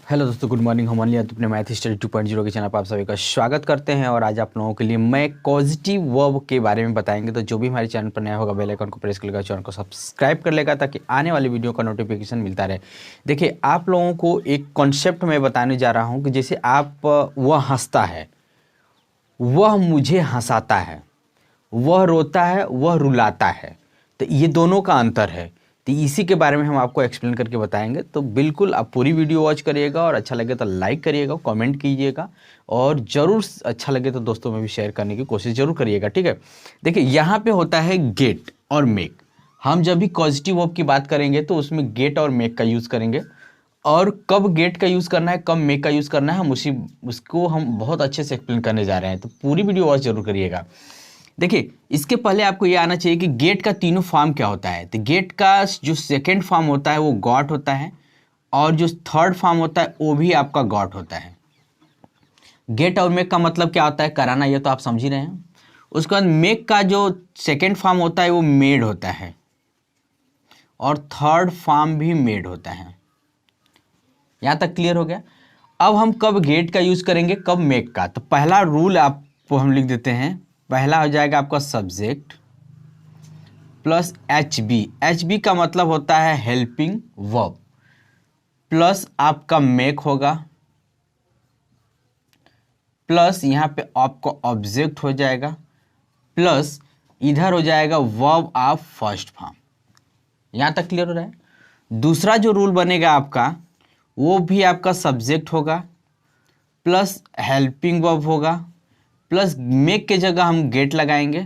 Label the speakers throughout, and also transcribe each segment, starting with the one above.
Speaker 1: Hello दोस्तों, good morning. हम लिया अपने मैथ स्टडी 2.0 के चैनल पर आप सभी का स्वागत करते हैं। और आज आप लोगों के लिए मैं पॉजिटिव वर्ब के बारे में बताएंगे। तो जो भी हमारे चैनल पर नया होगा बेल आइकन को प्रेस कर लेगा, चैनल को सब्सक्राइब कर लेगा ताकि आने वाली वीडियो का नोटिफिकेशन मिलता रहे। देखिए, आप लोगों को एक कॉन्सेप्ट मैं बताने जा रहा हूँ कि जैसे आप वह हंसता है, वह मुझे हंसाता है, वह रोता है, वह रुलाता है। तो ये दोनों का अंतर है। तो इसी के बारे में हम आपको एक्सप्लेन करके बताएंगे। तो बिल्कुल आप पूरी वीडियो वॉच करिएगा और अच्छा लगे तो लाइक करिएगा, कमेंट कीजिएगा और ज़रूर अच्छा लगे तो दोस्तों में भी शेयर करने की कोशिश जरूर करिएगा, ठीक है। देखिए, यहाँ पे होता है गेट और मेक। हम जब भी पॉजिटिव वर्ब की बात करेंगे तो उसमें गेट और मेक का यूज़ करेंगे। और कब गेट का यूज़ करना है, कब मेक का यूज़ करना है, हम उसको हम बहुत अच्छे से एक्सप्लेन करने जा रहे हैं। तो पूरी वीडियो वॉच जरूर करिएगा। देखिए, इसके पहले आपको ये आना चाहिए कि गेट का तीनों फॉर्म क्या होता है। तो गेट का जो सेकंड फॉर्म होता है वो गॉट होता है, और जो थर्ड फॉर्म होता है वो भी आपका गॉट होता है। गेट और मेक का मतलब क्या होता है, कराना, ये तो आप समझ ही रहे हैं। उसके बाद मेक का जो सेकंड फॉर्म होता है वो मेड होता है, और थर्ड फॉर्म भी मेड होता है। यहाँ तक क्लियर हो गया। अब हम कब गेट का यूज़ करेंगे, कब मेक का। तो पहला रूल आपको हम लिख देते हैं। पहला हो जाएगा आपका subject plus H B. H B का मतलब होता है हेल्पिंग वर्ब, प्लस आपका मेक होगा, प्लस यहाँ पे आपका ऑब्जेक्ट हो जाएगा, प्लस इधर हो जाएगा वर्ब ऑफ फर्स्ट फॉर्म। यहाँ तक क्लियर हो रहा है। दूसरा जो रूल बनेगा आपका, वो भी आपका सब्जेक्ट होगा, प्लस हेल्पिंग वर्ब होगा, प्लस मेक के जगह हम गेट लगाएंगे।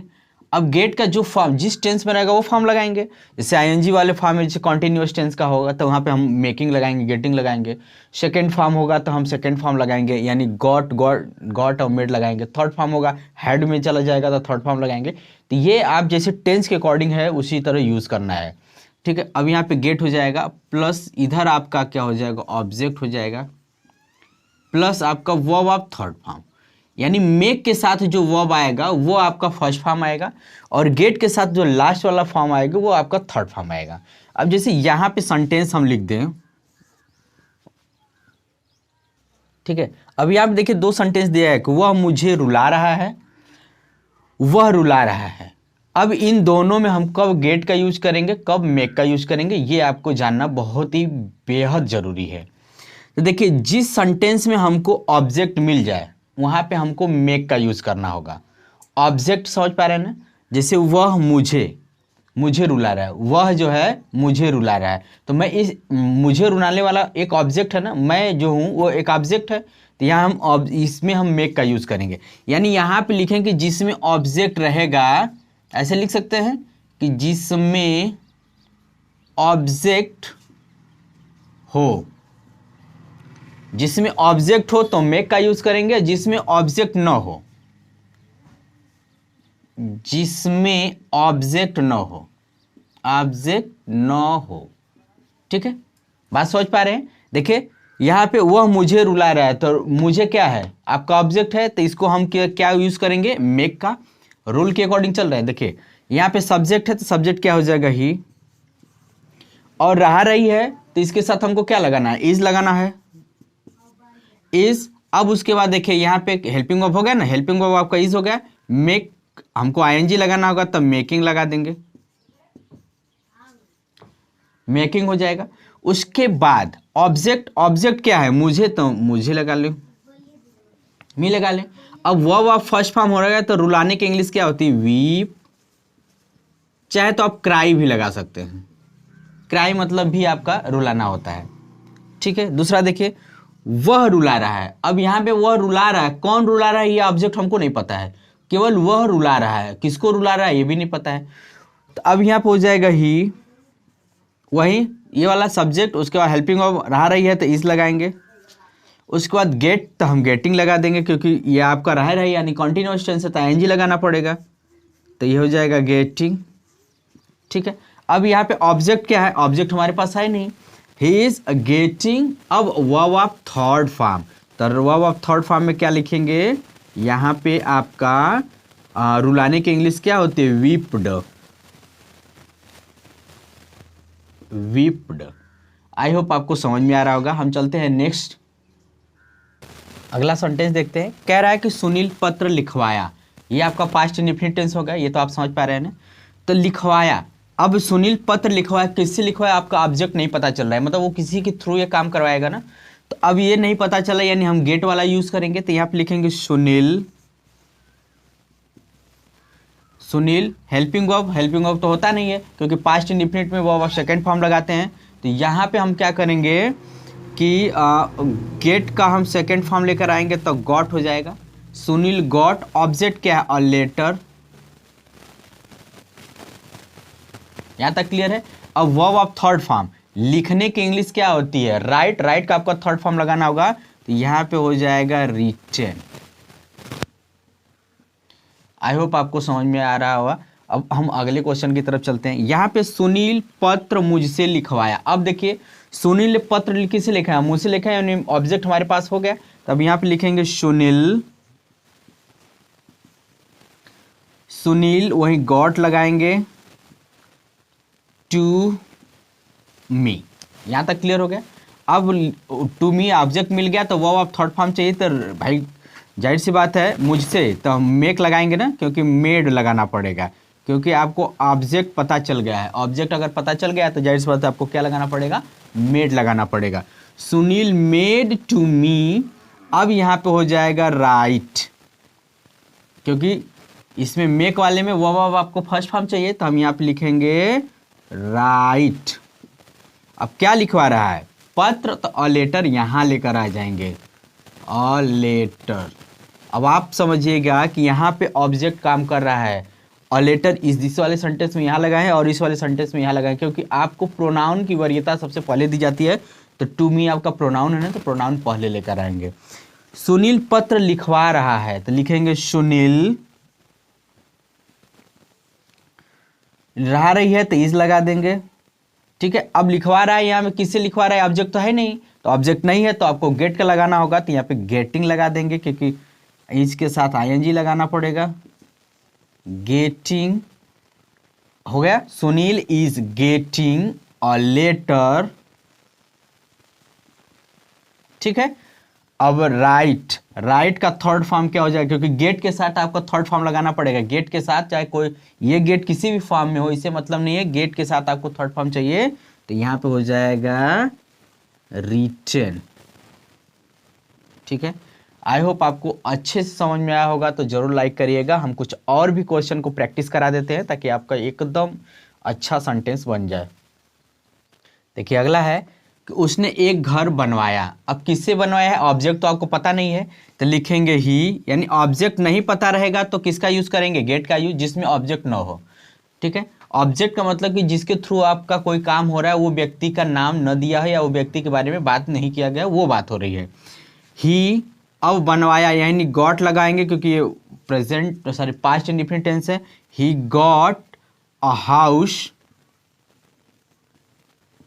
Speaker 1: अब गेट का जो फॉर्म जिस टेंस में रहेगा वो फॉर्म लगाएंगे। जैसे आईएनजी वाले फॉर्म में जैसे कॉन्टिन्यूअस टेंस का होगा तो वहाँ पे हम मेकिंग लगाएंगे, गेटिंग लगाएंगे। सेकंड फॉर्म होगा तो हम सेकंड फॉर्म लगाएंगे, यानी गॉट गॉट गॉट और मेड लगाएंगे। थर्ड फॉर्म होगा, हैड में चला जाएगा तो थर्ड फॉर्म लगाएंगे। तो ये आप जैसे टेंस के अकॉर्डिंग है उसी तरह यूज़ करना है, ठीक है। अब यहाँ पे गेट हो जाएगा, प्लस इधर आपका क्या हो जाएगा, ऑब्जेक्ट हो जाएगा, प्लस आपका वर्ब ऑफ थर्ड फॉर्म। यानी मेक के साथ जो वर्ब आएगा वो आपका फर्स्ट फॉर्म आएगा, और गेट के साथ जो लास्ट वाला फॉर्म आएगा वो आपका थर्ड फॉर्म आएगा। अब जैसे यहाँ पे सेंटेंस हम लिख दें, ठीक है। अब यहाँ पे देखिए दो सेंटेंस दिया है कि वह मुझे रुला रहा है, वह रुला रहा है। अब इन दोनों में हम कब गेट का यूज करेंगे, कब मेक का यूज करेंगे, ये आपको जानना बहुत ही बेहद जरूरी है। तो देखिए, जिस सेंटेंस में हमको ऑब्जेक्ट मिल जाए वहां पे हमको मेक का यूज करना होगा। ऑब्जेक्ट समझ पा रहे हैं ना। जैसे वह मुझे रुला रहा है, वह जो है मुझे रुला रहा है, तो मैं इस मुझे रुलाने वाला एक ऑब्जेक्ट है ना, मैं जो हूं वो एक ऑब्जेक्ट है। तो यहाँ हम इसमें हम मेक का यूज करेंगे। यानी यहाँ पे लिखेंगे जिसमें ऑब्जेक्ट रहेगा, ऐसे लिख सकते हैं कि जिसमें ऑब्जेक्ट हो। जिसमें ऑब्जेक्ट हो तो मेक का यूज करेंगे, जिसमें ऑब्जेक्ट न हो, जिसमें ऑब्जेक्ट न हो, ऑब्जेक्ट न हो, ठीक है। बात समझ पा रहे हैं। देखिए, यहां पे वह मुझे रुला रहा है, तो मुझे क्या है, आपका ऑब्जेक्ट है, तो इसको हम क्या यूज करेंगे, मेक का। रूल के अकॉर्डिंग चल रहे हैं। देखिए, यहां पे सब्जेक्ट है तो सब्जेक्ट क्या हो जाएगा, ही, और रहा रही है तो इसके साथ हमको क्या लगाना है, इज लगाना है, इज। अब उसके बाद देखिए यहाँ पे हेल्पिंग वर्ब हो गया ना, हेल्पिंग वर्ब आपका इज हो गया। मेक हमको आईएनजी लगाना होगा तब मेकिंग लगा देंगे, मेकिंग हो जाएगा। उसके बाद ऑब्जेक्ट, ऑब्जेक्ट क्या है, मुझे, तो मुझे लगा लो, मी लगा ले। अब वर्ब आप फर्स्ट फॉर्म हो रहा है तो रुलाने की इंग्लिश क्या होती है, वीप। चाहे तो आप क्राई भी लगा सकते हैं, क्राई मतलब भी आपका रुलाना होता है, ठीक है। दूसरा देखिए, वह रुला रहा है। अब यहां पे वह रुला रहा है, कौन रुला रहा है ये ऑब्जेक्ट हमको नहीं पता है, केवल वह रुला रहा है, किसको रुला रहा है ये भी नहीं पता है। तो अब यहां पे हो जाएगा ही, वही ये वाला सब्जेक्ट। उसके बाद हेल्पिंग वर्ब रहा रही है तो इस लगाएंगे। उसके बाद गेट, तो हम गेटिंग लगा देंगे क्योंकि ये आपका रह रही यानी कॉन्टिन्यूअस टेंस है तो आईएनजी लगाना पड़ेगा, तो ये हो जाएगा गेटिंग, ठीक है। अब यहाँ पे ऑब्जेक्ट क्या है, ऑब्जेक्ट हमारे पास है नहीं, ही इज गेटिंग। अब वर्ब ऑफ थर्ड फॉर्म, तो वर्ब ऑफ थर्ड फॉर्म में क्या लिखेंगे, यहाँ पे आपका रुलाने की इंग्लिश क्या होती है, वीप्ड, वीप्ड। आई होप आपको समझ में आ रहा होगा। हम चलते हैं नेक्स्ट। अगला सेंटेंस देखते हैं। कह रहा है कि सुनील पत्र लिखवाया, ये आपका पास्ट इंडेफिनिट टेंस हो गया, ये तो आप समझ पा रहे हैं ना। तो लिखवाया, अब सुनील पत्र लिखवाया, किससे लिखवाया आपका ऑब्जेक्ट नहीं पता चल रहा है, मतलब वो किसी के थ्रू ये काम करवाएगा ना। तो अब ये नहीं पता चला, यानी हम गेट वाला यूज करेंगे। तो यहाँ पे लिखेंगे Sunil, Sunil helping verb, helping verb तो होता नहीं है क्योंकि पास्ट इंडेफिनिट में वर्ब सेकंड फॉर्म लगाते हैं। तो यहाँ पे हम क्या करेंगे कि गेट का हम सेकंड फॉर्म लेकर आएंगे तो गॉट हो जाएगा। सुनील गॉट, ऑब्जेक्ट क्या है, अ लेटर। यहां तक क्लियर है। अब वर्ब ऑफ थर्ड फॉर्म, लिखने की इंग्लिश क्या होती है, राइट। राइट का आपका थर्ड फॉर्म लगाना होगा, तो यहां पे हो जाएगा रिटन। आई होप आपको समझ में आ रहा होगा। अब हम अगले क्वेश्चन की तरफ चलते हैं। यहाँ पे सुनील पत्र मुझसे लिखवाया। अब देखिए सुनील ने पत्र किससे लिखा है, मुझसे लिखा है, यानी ऑब्जेक्ट हमारे पास हो गया। तो अब यहाँ पे लिखेंगे सुनील, सुनील वही गॉट लगाएंगे, टू मी। यहां तक क्लियर हो गया। अब टू मी ऑब्जेक्ट मिल गया, तो वर्ब ऑफ थर्ड फॉर्म चाहिए। तो भाई जाहिर सी बात है मुझसे, तो हम मेक लगाएंगे ना, क्योंकि मेड लगाना पड़ेगा, क्योंकि आपको ऑब्जेक्ट पता चल गया है। ऑब्जेक्ट अगर पता चल गया तो जाहिर सी बात है आपको क्या लगाना पड़ेगा, मेड लगाना पड़ेगा। सुनील मेड टू मी, अब यहाँ पे हो जाएगा राइट, क्योंकि इसमें मेक वाले में वर्ब आपको फर्स्ट फॉर्म चाहिए, तो हम यहाँ पे लिखेंगे राइट। अब क्या लिखवा रहा है, पत्र, तो अ लेटर यहाँ लेकर आ जाएंगे, अ लेटर। अब आप समझिएगा कि यहाँ पे ऑब्जेक्ट काम कर रहा है, अ लेटर इस वाले सेंटेंस में यहाँ लगा है और इस वाले सेंटेंस में यहाँ लगा है, क्योंकि आपको प्रोनाउन की वरीयता सबसे पहले दी जाती है। तो टू मी आपका प्रोनाउन है ना, तो प्रोनाउन पहले लेकर आएंगे। सुनील पत्र लिखवा रहा है, तो लिखेंगे सुनील, रहा रही है तो इज लगा देंगे, ठीक है। अब लिखवा रहा है, यहाँ में किससे लिखवा रहा है, ऑब्जेक्ट तो है नहीं, तो ऑब्जेक्ट नहीं है तो आपको गेट का लगाना होगा, तो यहाँ पे गेटिंग लगा देंगे, क्योंकि इज के साथ आईएनजी लगाना पड़ेगा, गेटिंग हो गया। Sunil is getting a letter, ठीक है। अब राइट, राइट का थर्ड फॉर्म क्या हो जाएगा, क्योंकि गेट के साथ आपको थर्ड फॉर्म लगाना पड़ेगा। गेट के साथ चाहे कोई ये गेट किसी भी फॉर्म में हो, इससे मतलब नहीं है, गेट के साथ आपको थर्ड फॉर्म चाहिए, तो यहाँ पे हो जाएगा रिटन, ठीक है। आई होप आपको अच्छे से समझ में आया होगा, तो जरूर लाइक करिएगा। हम कुछ और भी क्वेश्चन को प्रैक्टिस करा देते हैं ताकि आपका एकदम अच्छा सेंटेंस बन जाए। देखिए अगला है कि उसने एक घर बनवाया। अब किससे बनवाया है, ऑब्जेक्ट तो आपको पता नहीं है, तो लिखेंगे ही, यानी ऑब्जेक्ट नहीं पता रहेगा तो किसका यूज करेंगे, गेट का यूज, जिसमें ऑब्जेक्ट ना हो, ठीक है। ऑब्जेक्ट का मतलब कि जिसके थ्रू आपका कोई काम हो रहा है, वो व्यक्ति का नाम न दिया है या वो व्यक्ति के बारे में बात नहीं किया गया, वो बात हो रही है। ही, अब बनवाया यानी गॉट लगाएंगे, क्योंकि ये present sorry past indefinite tense है। ही गॉट अ हाउस,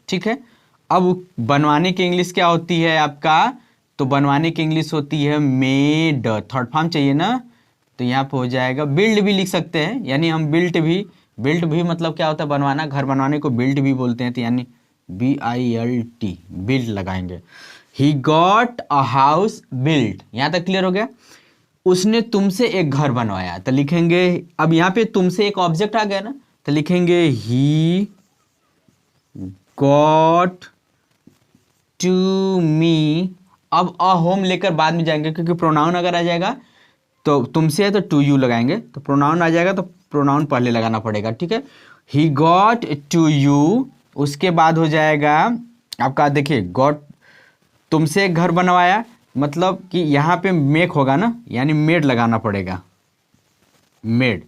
Speaker 1: ठीक है। अब बनवाने की इंग्लिश क्या होती है आपका, तो बनवाने की इंग्लिश होती है मेड, थर्ड फॉर्म चाहिए ना, तो यहाँ पे हो जाएगा बिल्ड भी लिख सकते हैं, यानी हम बिल्ट भी, बिल्ट भी मतलब क्या होता है, बनवाना, घर बनवाने को बिल्ड भी बोलते हैं, तो यानी BILT, बिल्ड लगाएंगे। He got a house built, यहाँ तक क्लियर हो गया। उसने तुमसे एक घर बनवाया, तो लिखेंगे, अब यहाँ पे तुमसे एक ऑब्जेक्ट आ गया ना, तो लिखेंगे ही गॉट टू मी। अब अ होम लेकर बाद में जाएंगे, क्योंकि प्रोनाउन अगर आ जाएगा तो तुमसे है तो टू यू लगाएंगे, तो प्रोनाउन आ जाएगा तो प्रोनाउन पहले लगाना पड़ेगा, ठीक है। ही गॉट टू यू, उसके बाद हो जाएगा आपका, देखिए गॉट, तुमसे एक घर बनवाया, मतलब कि यहाँ पे मेक होगा ना, यानी मेड लगाना पड़ेगा, मेड।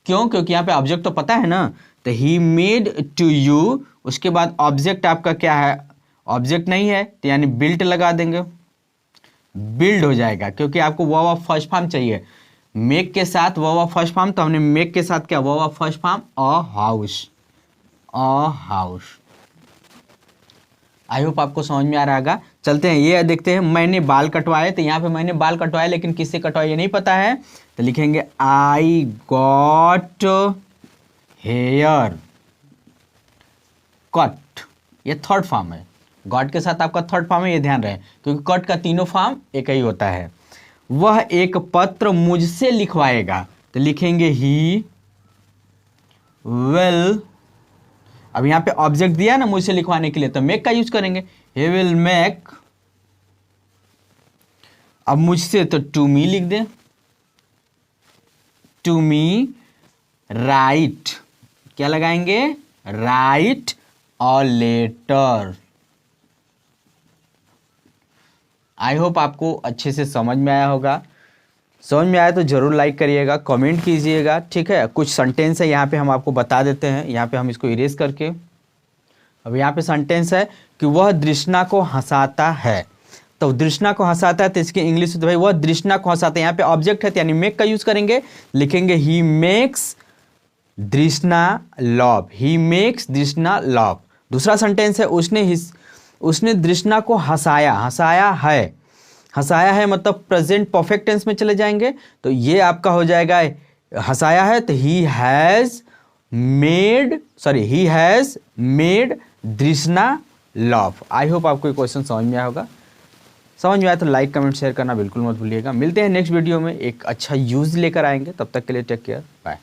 Speaker 1: क्यों, क्योंकि यहाँ पे ऑब्जेक्ट तो पता है ना, तो ही मेड टू यू, उसके बाद ऑब्जेक्ट आपका क्या है, ऑब्जेक्ट नहीं है, तो यानी बिल्ट लगा देंगे, बिल्ड हो जाएगा, क्योंकि आपको वर्ब ऑफ फर्स्ट फॉर्म चाहिए। मेक के साथ वर्ब ऑफ फर्स्ट फॉर्म, तो हमने मेक के साथ क्या, verb of first form a house, a house. I hope आपको समझ में आ रहा होगा। चलते हैं, ये देखते हैं, मैंने बाल कटवाए, तो यहाँ पे मैंने बाल कटवाए, लेकिन किससे कटवाए ये नहीं पता है, तो लिखेंगे आई गॉट हेयर कट, ये थर्ड फॉर्म है, गॉट के साथ आपका थर्ड फॉर्म है, ये ध्यान रहे, क्योंकि कट का तीनों फॉर्म एक ही होता है। वह एक पत्र मुझसे लिखवाएगा, तो लिखेंगे ही विल, अब यहां पे ऑब्जेक्ट दिया ना मुझसे लिखवाने के लिए, तो मेक का यूज करेंगे, ही विल मेक, अब मुझसे तो टू मी लिख दें, टू मी राइट, क्या लगाएंगे, राइट और लेटर। आई होप आपको अच्छे से समझ में आया होगा। समझ में आया तो जरूर लाइक करिएगा, कमेंट कीजिएगा, ठीक है। कुछ सेंटेंस है यहाँ पे हम आपको बता देते हैं, यहाँ पे हम इसको इरेज करके, अब यहाँ पे सेंटेंस है कि वह तृष्णा को हंसाता है, तो तृष्णा को हंसाता है तो इसकी इंग्लिश तो भाई वह तृष्णा को हंसाता है, यहाँ पे ऑब्जेक्ट है यानी मेक का यूज करेंगे, लिखेंगे ही मेक्स तृष्णा लव, ही मेक्स तृष्णा लव। दूसरा सेंटेंस है उसने तृष्णा को हंसाया, हंसाया है मतलब प्रेजेंट परफेक्ट टेंस में चले जाएंगे, तो ये आपका हो जाएगा हंसाया है तो ही हैज मेड तृष्णा लव। आई होप आपको ये क्वेश्चन समझ में आया होगा। समझ में आया तो लाइक कमेंट शेयर करना बिल्कुल मत भूलिएगा। मिलते हैं नेक्स्ट वीडियो में, एक अच्छा यूज लेकर आएंगे, तब तक के लिए टेक केयर, बाय।